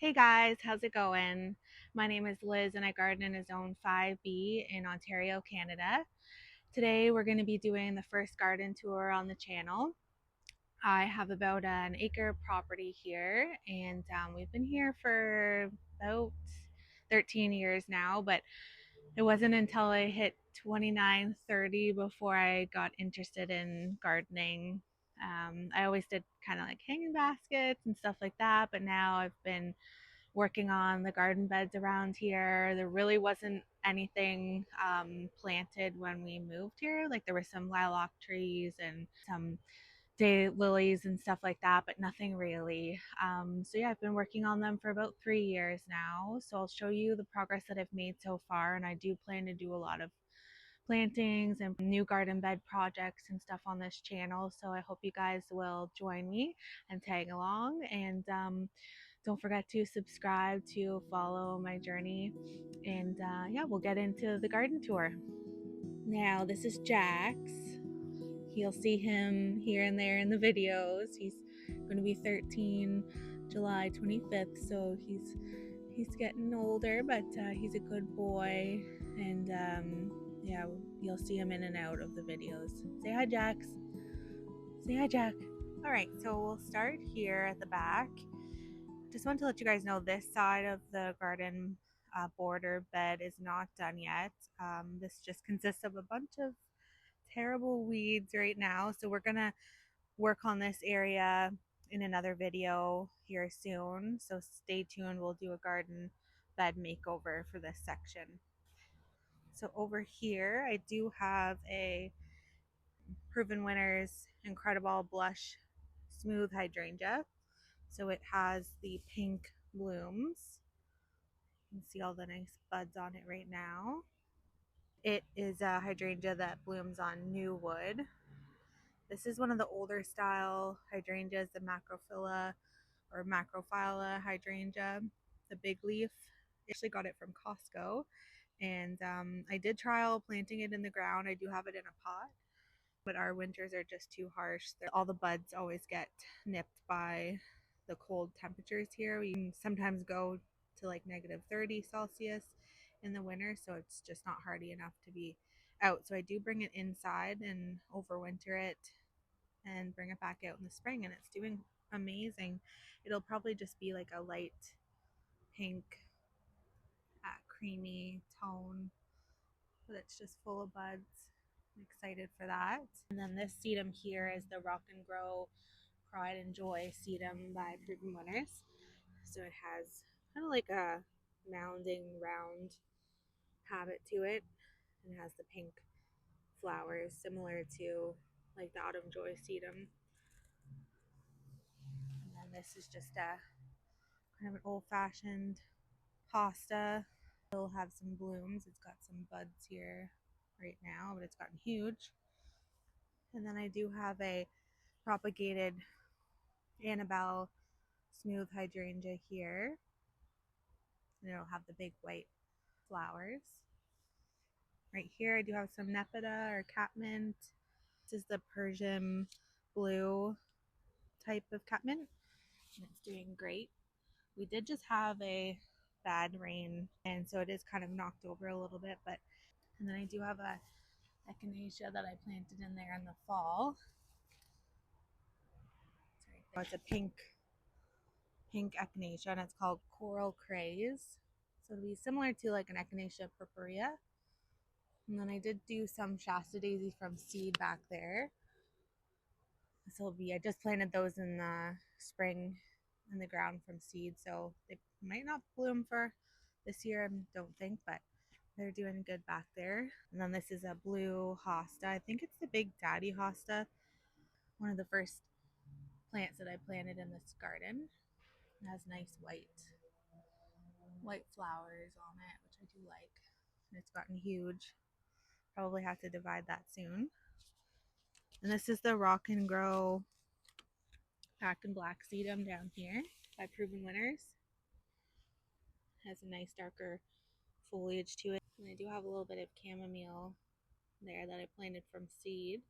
Hey guys, how's it going? My name is Liz and I garden in a Zone 5B in Ontario, Canada. Today we're going to be doing the first garden tour on the channel. I have about an acre property here and we've been here for about 13 years now, but it wasn't until I hit 29, 30 before I got interested in gardening. I always did kind of like hanging baskets and stuff like that, but now I've been working on the garden beds around here. There really wasn't anything planted when we moved here. Like there were some lilac trees and some day lilies and stuff like that, but nothing really. So yeah, I've been working on them for about 3 years now. So I'll show you the progress that I've made so far, and I do plan to do a lot of plantings and new garden bed projects and stuff on this channel. So I hope you guys will join me and tag along, and don't forget to subscribe to follow my journey. And yeah, we'll get into the garden tour. Now, this is Jax. You'll see him here and there in the videos. He's going to be 13 July 25th, so he's getting older, but he's a good boy. And yeah, you'll see him in and out of the videos. Say hi, Jax. Say hi, Jack. All right, so we'll start here at the back. Just want to let you guys know this side of the garden border bed is not done yet. This just consists of a bunch of terrible weeds right now. So we're going to work on this area in another video here soon. So stay tuned. We'll do a garden bed makeover for this section. So over here, I do have a Proven Winners Incredible Blush Smooth Hydrangea. So it has the pink blooms. You can see all the nice buds on it right now. It is a hydrangea that blooms on new wood. This is one of the older style hydrangeas, the macrophylla or macrophylla hydrangea, the big leaf. I actually got it from Costco, and I did trial planting it in the ground. I do have it in a pot, but our winters are just too harsh. All the buds always get nipped by the cold temperatures here. We can sometimes go to like -30 Celsius in the winter, so it's just not hardy enough to be out. So I do bring it inside and overwinter it and bring it back out in the spring, and it's doing amazing. It'll probably just be like a light pink, creamy tone, but it's just full of buds. I'm excited for that. And then this sedum here is the Rock and Grow Pride and Joy sedum by Proven Winners. So it has kind of like a mounding round habit to it, and it has the pink flowers similar to like the Autumn Joy sedum. And then this is just a kind of an old-fashioned pasta. It'll have some blooms. It's got some buds here right now, but it's gotten huge. And then I do have a propagated Annabelle smooth hydrangea here, and it'll have the big white flowers. Right here I do have some Nepeta or catmint. This is the Persian blue type of catmint, and it's doing great. We did just have a bad rain, and so it is kind of knocked over a little bit, but and then I do have a echinacea that I planted in there in the fall. It's a pink echinacea, and it's called Coral Craze. So it'll be similar to like an Echinacea purpurea. And then I did do some Shasta daisy from seed back there. This will be, I just planted those in the spring in the ground from seed, so they might not bloom for this year, I don't think, but they're doing good back there. And then this is a blue hosta. I think it's the Big Daddy hosta, one of the first plants that I planted in this garden. It has nice white flowers on it, which I do like. And it's gotten huge. Probably have to divide that soon. And this is the Rock and Grow Packed in Black sedum down here by Proven Winners. It has a nice darker foliage to it. And I do have a little bit of chamomile there that I planted from seed.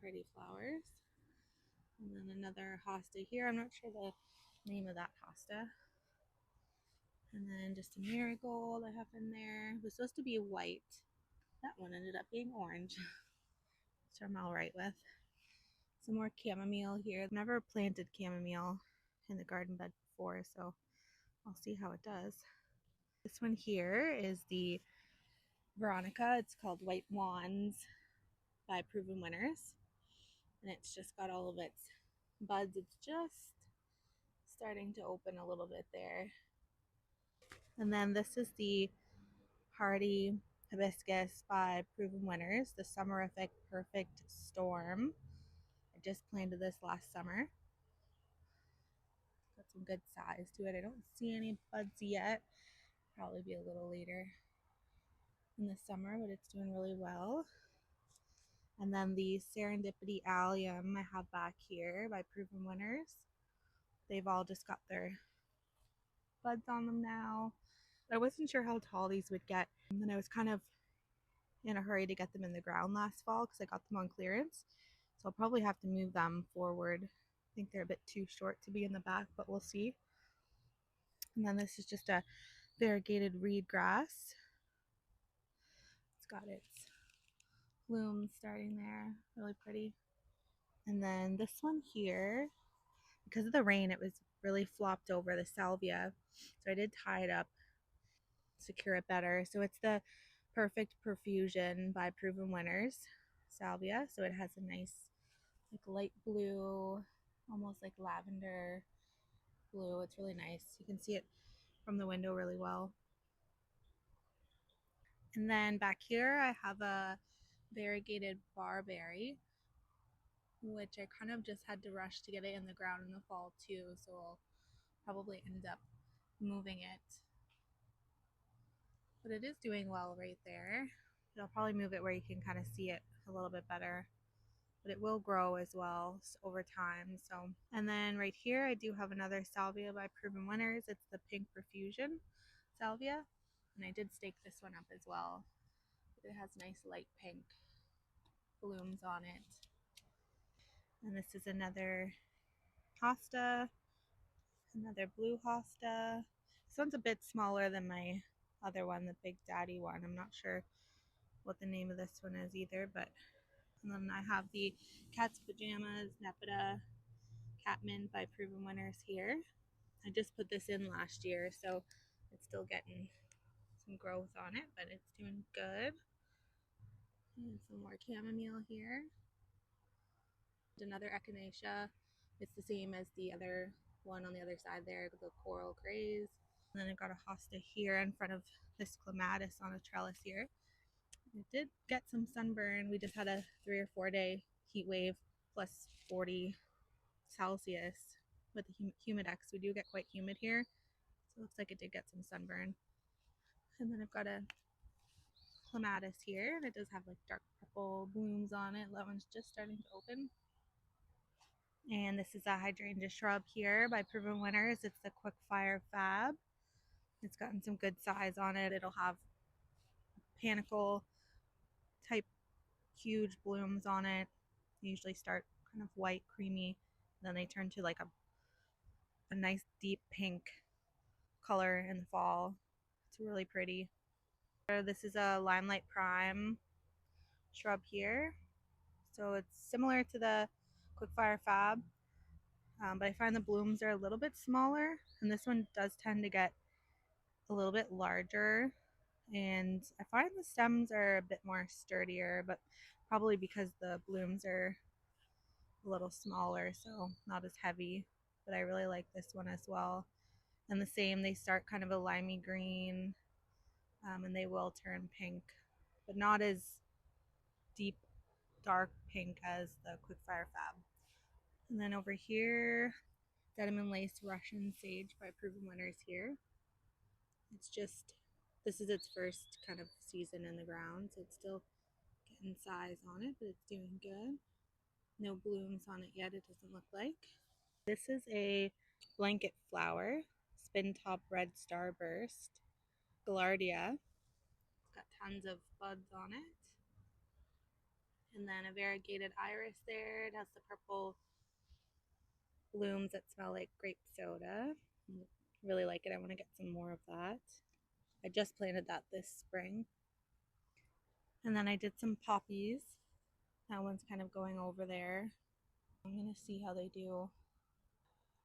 Pretty flowers. And then another hosta here. I'm not sure the name of that hosta. And then just a marigold I have in there. It was supposed to be white. That one ended up being orange, which I'm all right with. Some more chamomile here. I've never planted chamomile in the garden bed before, so I'll see how it does. This one here is the Veronica. It's called White Wands by Proven Winners. And it's just got all of its buds. It's just starting to open a little bit there. And then this is the Hardy Hibiscus by Proven Winners, the Summerific Perfect Storm. I just planted this last summer. Got some good size to it. I don't see any buds yet. Probably be a little later in the summer, but it's doing really well. And then the Serendipity Allium I have back here by Proven Winners. They've all just got their buds on them now. I wasn't sure how tall these would get, and I was kind of in a hurry to get them in the ground last fall because I got them on clearance. So I'll probably have to move them forward. I think they're a bit too short to be in the back, but we'll see. And then this is just a variegated reed grass. It's got its blooms starting there, really pretty. And then this one here, because of the rain, it was really flopped over, the salvia. So I did tie it up, secure it better. So it's the Perfect Perfusion by Proven Winners salvia. So it has a nice like light blue, almost like lavender blue. It's really nice. You can see it from the window really well. And then back here I have a variegated barberry, which I kind of just had to rush to get it in the ground in the fall too, so I'll probably end up moving it. But it is doing well right there. I'll probably move it where you can kind of see it a little bit better. But it will grow as well over time. So, and then right here I do have another salvia by Proven Winners. It's the Pink Profusion salvia, and I did stake this one up as well. It has nice light pink blooms on it. And this is another hosta, another blue hosta. This one's a bit smaller than my other one, the Big Daddy one. I'm not sure what the name of this one is either, but and then I have the Cat's Pajamas Nepeta Catmint by Proven Winners here. I just put this in last year, so it's still getting some growth on it, but it's doing good. And some more chamomile here. Another echinacea. It's the same as the other one on the other side there, the coral grays. And then I've got a hosta here in front of this clematis on a trellis here. It did get some sunburn. We just had a 3 or 4 day heat wave plus 40 Celsius with the humidex. We do get quite humid here, so it looks like it did get some sunburn. And then I've got a clematis here, and it does have like dark purple blooms on it. That one's just starting to open. And this is a hydrangea shrub here by Proven Winners. It's the Quick Fire Fab. It's gotten some good size on it. It'll have panicle type huge blooms on it. They usually start kind of white, creamy, then they turn to like a nice deep pink color in the fall. It's really pretty. This is a Limelight Prime shrub here. So it's similar to the Quickfire Fab, but I find the blooms are a little bit smaller, and this one does tend to get a little bit larger, and I find the stems are a bit more sturdier, but probably because the blooms are a little smaller, so not as heavy. But I really like this one as well. And the same, they start kind of a limey green, and they will turn pink, but not as deep dark pink as the Quickfire Fab. And then over here, Denim and Lace Russian Sage by Proven Winners here. It's just, this is its first kind of season in the ground, so it's still getting size on it, but it's doing good. No blooms on it yet, it doesn't look like. This is a blanket flower, Spin Top Red Starburst, Gaillardia. It's got tons of buds on it. And then a variegated iris there. It has the purple blooms that smell like grape soda. Really like it. I want to get some more of that. I just planted that this spring. And then I did some poppies. That one's kind of going over there. I'm going to see how they do.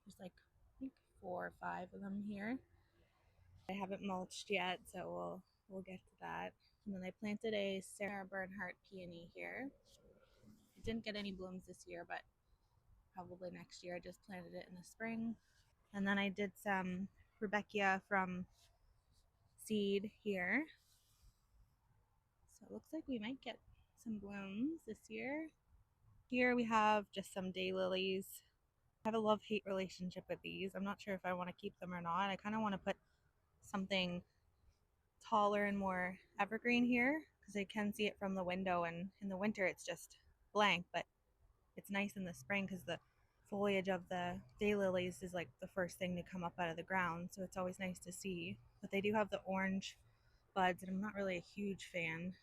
There's like, I think 4 or 5 of them here. I haven't mulched yet, so we'll get to that. And then I planted a Sarah Bernhardt peony here. It didn't get any blooms this year, but probably next year. I just planted it in the spring. And then I did some Rebecca from seed here. So it looks like we might get some blooms this year. Here we have just some daylilies. I have a love-hate relationship with these. I'm not sure if I want to keep them or not. I kind of want to put something taller and more evergreen here because I can see it from the window, and in the winter it's just blank, but it's nice in the spring because the foliage of the daylilies is like the first thing to come up out of the ground, so it's always nice to see. But they do have the orange buds, and I'm not really a huge fan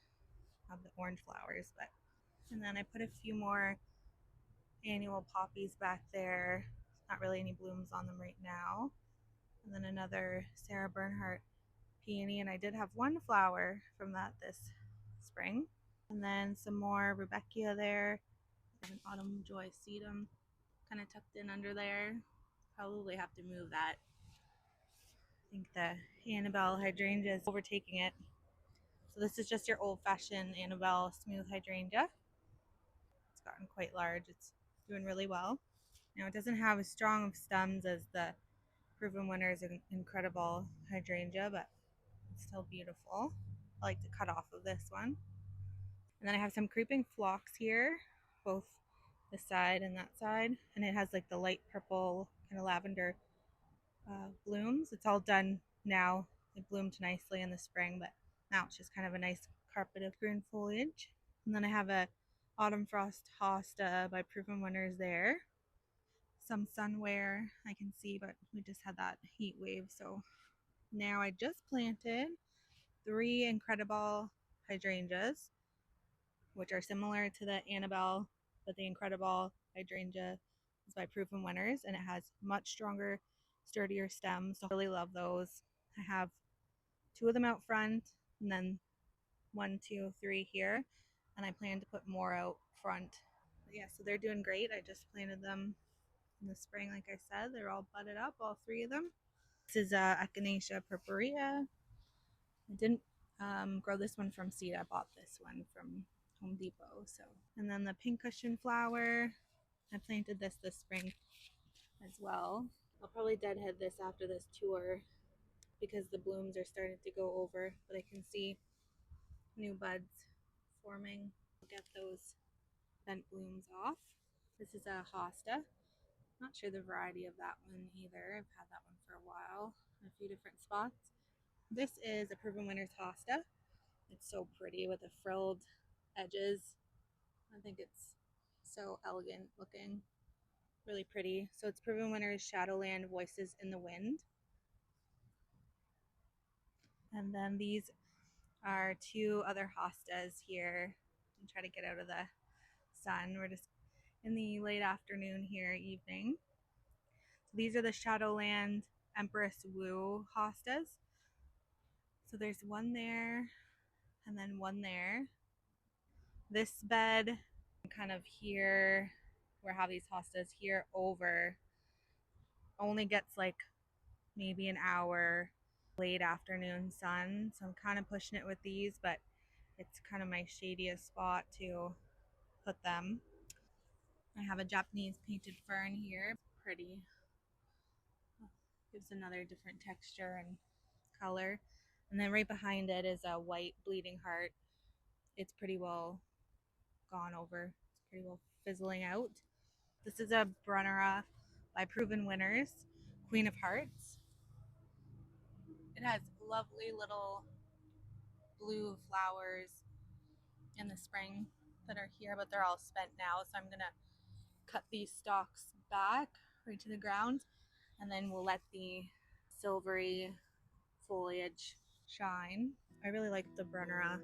of the orange flowers. But and then I put a few more annual poppies back there. Not really any blooms on them right now. And then another Sarah Bernhardt peony, and I did have one flower from that this spring. And then some more Rebecca there. An autumn joy sedum kind of tucked in under there. Probably have to move that. I think the Annabelle hydrangea is overtaking it. So this is just your old-fashioned Annabelle smooth hydrangea. It's gotten quite large. It's doing really well. Now it doesn't have as strong of stems as the Proven Winner's incredible hydrangea, but it's still beautiful. I like to cut off of this one. And then I have some creeping phlox here, both this side and that side. And it has like the light purple kind of lavender blooms. It's all done now. It bloomed nicely in the spring, but now it's just kind of a nice carpet of green foliage. And then I have a Autumn Frost Hosta by Proven Winners there. Some sunwear I can see, but we just had that heat wave. So now I just planted 3 incredible hydrangeas, which are similar to the Annabelle, but the incredible hydrangea is by Proven Winners, and it has much stronger, sturdier stems. So I really love those. I have 2 of them out front, and then 1, 2, 3 here, and I plan to put more out front. But yeah, so they're doing great. I just planted them in the spring, like I said. They're all budded up, all 3 of them. This is Echinacea purpurea. I didn't grow this one from seed. I bought this one from Home Depot. So, and then the pincushion flower, I planted this spring as well. I'll probably deadhead this after this tour because the blooms are starting to go over, but I can see new buds forming. I'll get those bent blooms off. This is a hosta. Not sure the variety of that one either. I've had that one for a while in a few different spots. This is a Proven Winners hosta. It's so pretty with the frilled edges. I think it's so elegant looking. Really pretty. So it's Proven Winners Shadowland Voices in the Wind. And then these are 2 other hostas here. And try to get out of the sun. We're just in the late afternoon here, evening. So these are the Shadowland Empress Wu hostas. So there's one there and then one there. This bed kind of here, where I have these hostas here over, only gets like maybe an hour late afternoon sun. So I'm kind of pushing it with these, but it's kind of my shadiest spot to put them. I have a Japanese painted fern here. Pretty. Gives another different texture and color. And then right behind it is a white bleeding heart. It's pretty well gone over. It's pretty well fizzling out. This is a Brunnera by Proven Winners, Queen of Hearts. It has lovely little blue flowers in the spring that are here, but they're all spent now. So I'm gonna cut these stalks back right to the ground, and then we'll let the silvery foliage shine. I really like the Brunnera.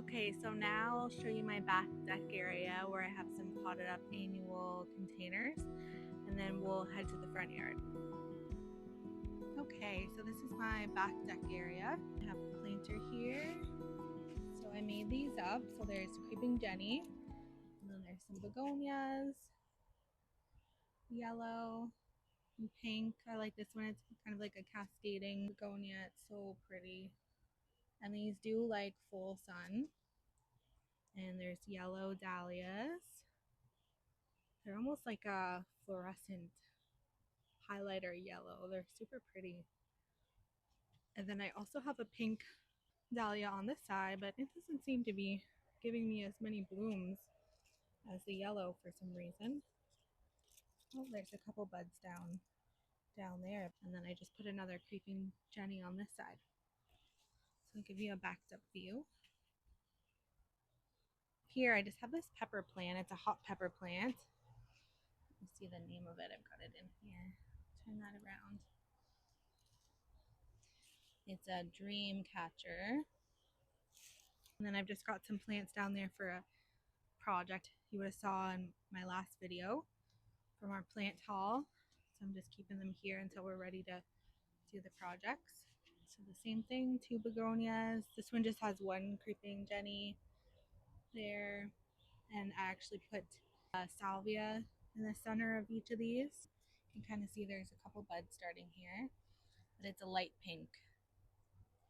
Okay, so now I'll show you my back deck area where I have some potted up annual containers, and then we'll head to the front yard. Okay, so this is my back deck area. I have a planter here. So I made these up. So there's Creeping Jenny, and then there's some begonias, yellow, and pink. I like this one. It's kind of like a cascading begonia. It's so pretty. And these do like full sun. And there's yellow dahlias. They're almost like a fluorescent highlighter yellow. They're super pretty. And then I also have a pink dahlia on this side, but it doesn't seem to be giving me as many blooms as the yellow for some reason. Oh, there's a couple buds down there. And then I just put another creeping Jenny on this side. So I'll give you a backed up view. Here I just have this pepper plant. It's a hot pepper plant. You see the name of it. I've got it in here. Turn that around. It's a dream catcher. And then I've just got some plants down there for a project you would have saw in my last video from our plant haul. So I'm just keeping them here until we're ready to do the projects. So the same thing, 2 begonias. This one just has 1 creeping Jenny there. And I actually put salvia in the center of each of these. You can kind of see there's a couple buds starting here, but it's a light pink.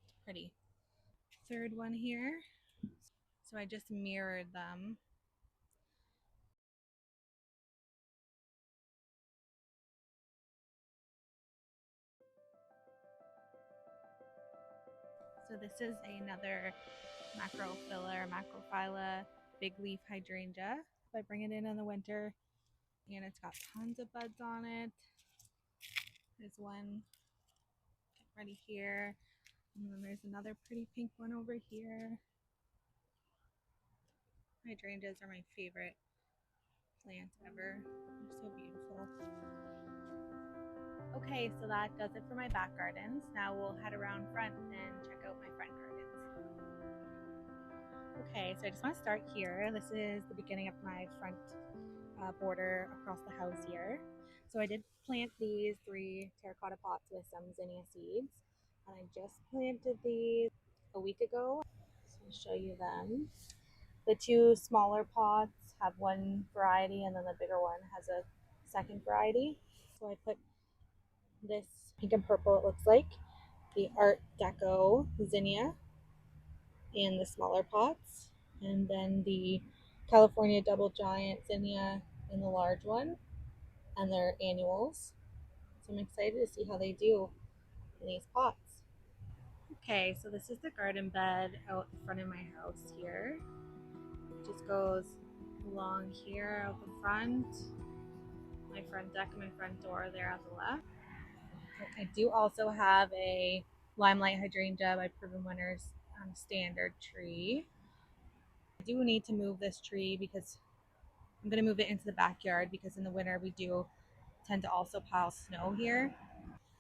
It's pretty. Third one here. So I just mirrored them. So this is another macrophylla big leaf hydrangea. I bring it in the winter, and it's got tons of buds on it. There's one ready here, and then there's another pretty pink one over here. Hydrangeas are my favorite plants ever. They're so beautiful. Okay, so that does it for my back gardens. Now we'll head around front and check out my front gardens. Okay, so I just want to start here. This is the beginning of my front border across the house here. So I did plant these 3 terracotta pots with some zinnia seeds, and I just planted these a week ago. So I'll show you them. The 2 smaller pots have 1 variety, and then the bigger one has a second variety. So I put this pink and purple, it looks like, the Art Deco zinnia in the smaller pots, and then the California Double Giant zinnia in the large one, and they're annuals. So I'm excited to see how they do in these pots. Okay, so this is the garden bed out in front of my house here. It just goes along here out the front, my front deck and my front door there on the left. I do also have a limelight hydrangea by Proven Winners standard tree. I do need to move this tree because I'm going to move it into the backyard because in the winter we do tend to also pile snow here.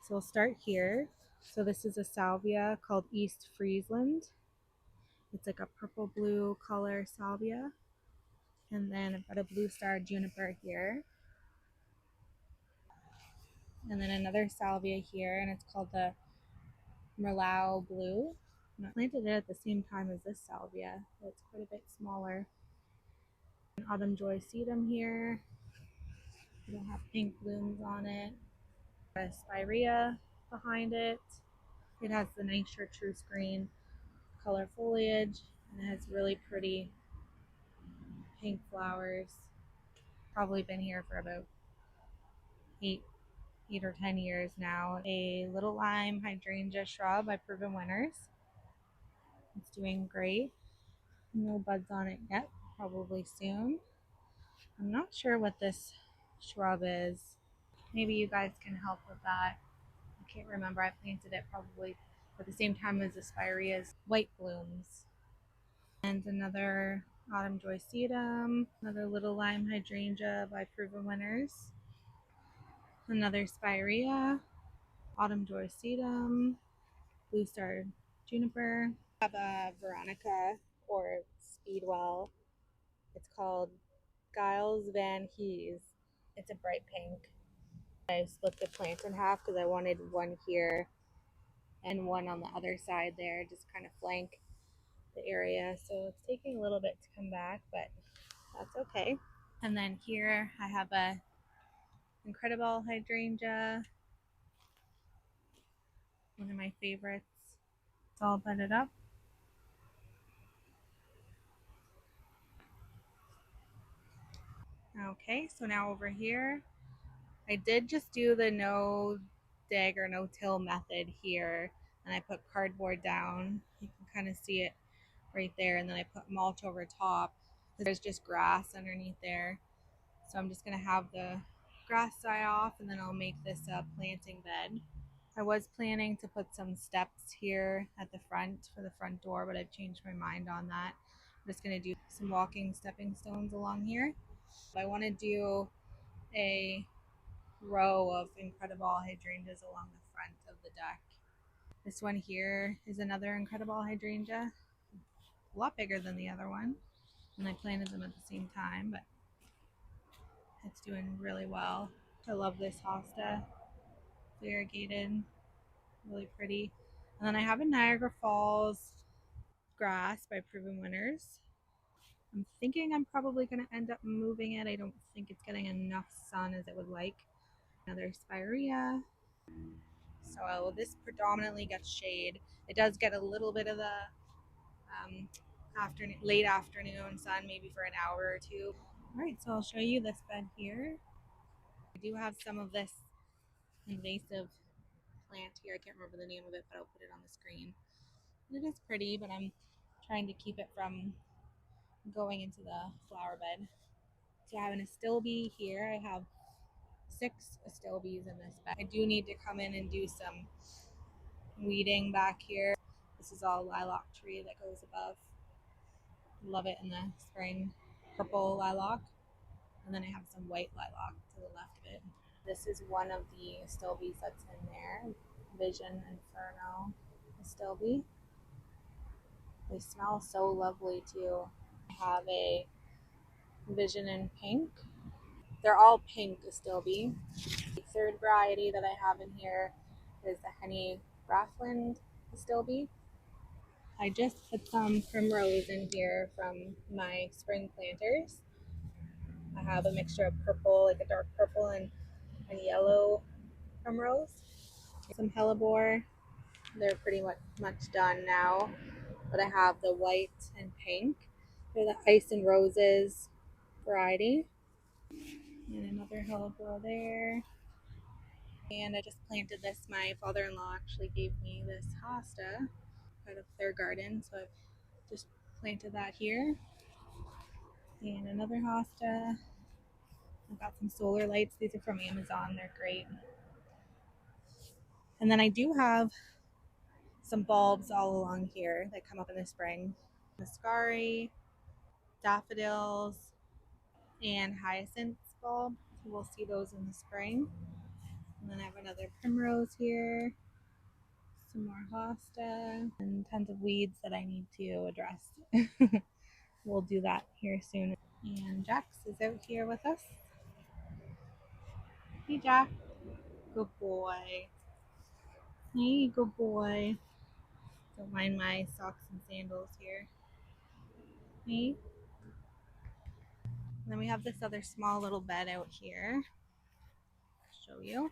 So we'll start here. So this is a salvia called East Friesland. It's like a purple blue color salvia. And then I've got a blue star juniper here. And then another salvia here, and it's called the Merlot Blue. And I planted it at the same time as this salvia, so it's quite a bit smaller. An autumn joy sedum here. It'll have pink blooms on it. A spirea behind it. It has the nice chartreuse green color foliage, and it has really pretty pink flowers. Probably been here for about 8 or 10 years now. A little lime hydrangea shrub by Proven Winners. It's doing great. No buds on it yet, probably soon. I'm not sure what this shrub is. Maybe you guys can help with that. I can't remember. I planted it probably at the same time as the spirea's white blooms. And another autumn joy sedum, another little lime hydrangea by Proven Winners, another spirea, autumn joy sedum, blue star juniper. I have a Veronica or Speedwell. It's called Giles Van Hees. It's a bright pink. I split the plant in half because I wanted one here and one on the other side there, just kind of flank the area. So it's taking a little bit to come back, but that's okay. And then here I have a incredible hydrangea, one of my favorites. It's all budded up. Okay, so now over here, I did just do the no dig or no till method here, and I put cardboard down. You can kind of see it right there, and then I put mulch over top. There's just grass underneath there, so I'm just gonna have the grass die off, and then I'll make this a planting bed. I was planning to put some steps here at the front for the front door, but I've changed my mind on that. I'm just gonna do some walking stepping stones along here. I want to do a row of incredible hydrangeas along the front of the deck. This one here is another incredible hydrangea, a lot bigger than the other one, and I planted them at the same time, but it's doing really well. I love this hosta, variegated, really pretty. And then I have a Niagara Falls grass by Proven Winners. I'm thinking I'm probably going to end up moving it. I don't think it's getting enough sun as it would like. Another spirea. So this predominantly gets shade. It does get a little bit of the late afternoon sun, maybe for an hour or two. All right, so I'll show you this bed here. I do have some of this invasive plant here. I can't remember the name of it, but I'll put it on the screen. It is pretty, but I'm trying to keep it from going into the flower bed. So I have an astilbe here. I have 6 astilbes in this bed. I do need to come in and do some weeding back here. This is all lilac tree that goes above. Love it in the spring. Purple lilac. And then I have some white lilac to the left of it. This is one of the astilbes that's in there. Vision Inferno astilbe. They smell so lovely too. I have a Vision in pink. They're all pink astilbe. The third variety that I have in here is the Henny Graffland astilbe. I just put some primrose in here from my spring planters. I have a mixture of purple, like a dark purple and yellow primrose. Some hellebore. They're pretty much done now. But I have the white and pink. They're the ice and roses variety. And another hellebore there. And I just planted this. My father-in-law actually gave me this hosta out of their garden. So I've just planted that here. And another hosta. I've got some solar lights. These are from Amazon. They're great. And then I do have some bulbs all along here that come up in the spring. Mascari, daffodils, and hyacinths bulb. So we'll see those in the spring. And then I have another primrose here, some more hosta, and tons of weeds that I need to address. We'll do that here soon. And Jax is out here with us. Hey, Jack. Good boy. Hey, good boy. Don't mind my socks and sandals here. Hey. And then we have this other small little bed out here. I'll show you.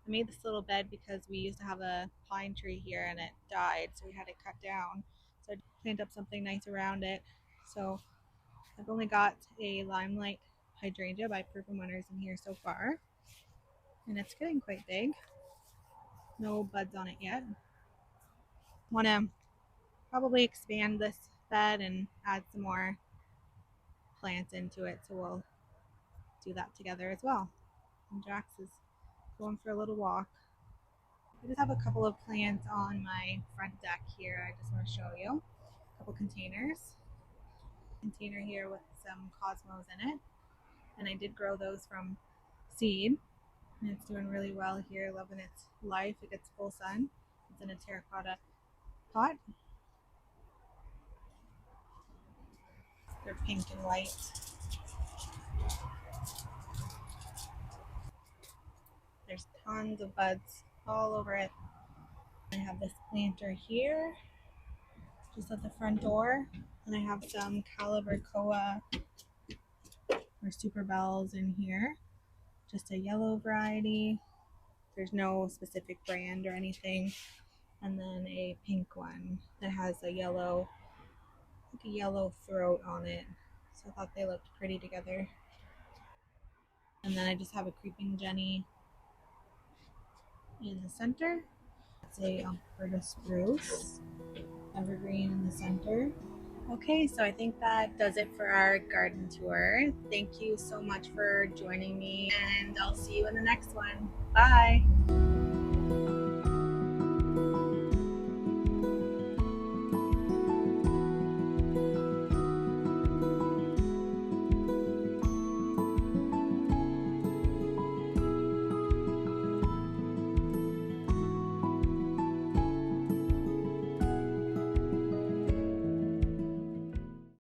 I made this little bed because we used to have a pine tree here and it died, so we had it cut down. So I cleaned up something nice around it. So I've only got a limelight hydrangea by Proven Winners in here so far. And it's getting quite big. No buds on it yet. Want to probably expand this bed and add some more plants into it, so we'll do that together as well. And Jax is going for a little walk. I just have a couple of plants on my front deck here. I just want to show you a couple containers. Container here with some cosmos in it, and I did grow those from seed, and it's doing really well here. Loving its life. It gets full sun. It's in a terracotta pot. They're pink and white. There's tons of buds all over it. I have this planter here, just at the front door. And I have some Calibrachoa or Super Bells in here. Just a yellow variety. There's no specific brand or anything. And then a pink one that has a yellow throat on it. So I thought they looked pretty together. And then I just have a creeping Jenny in the center. It's a Alberta spruce, evergreen in the center. Okay, so I think that does it for our garden tour. Thank you so much for joining me, and I'll see you in the next one. Bye!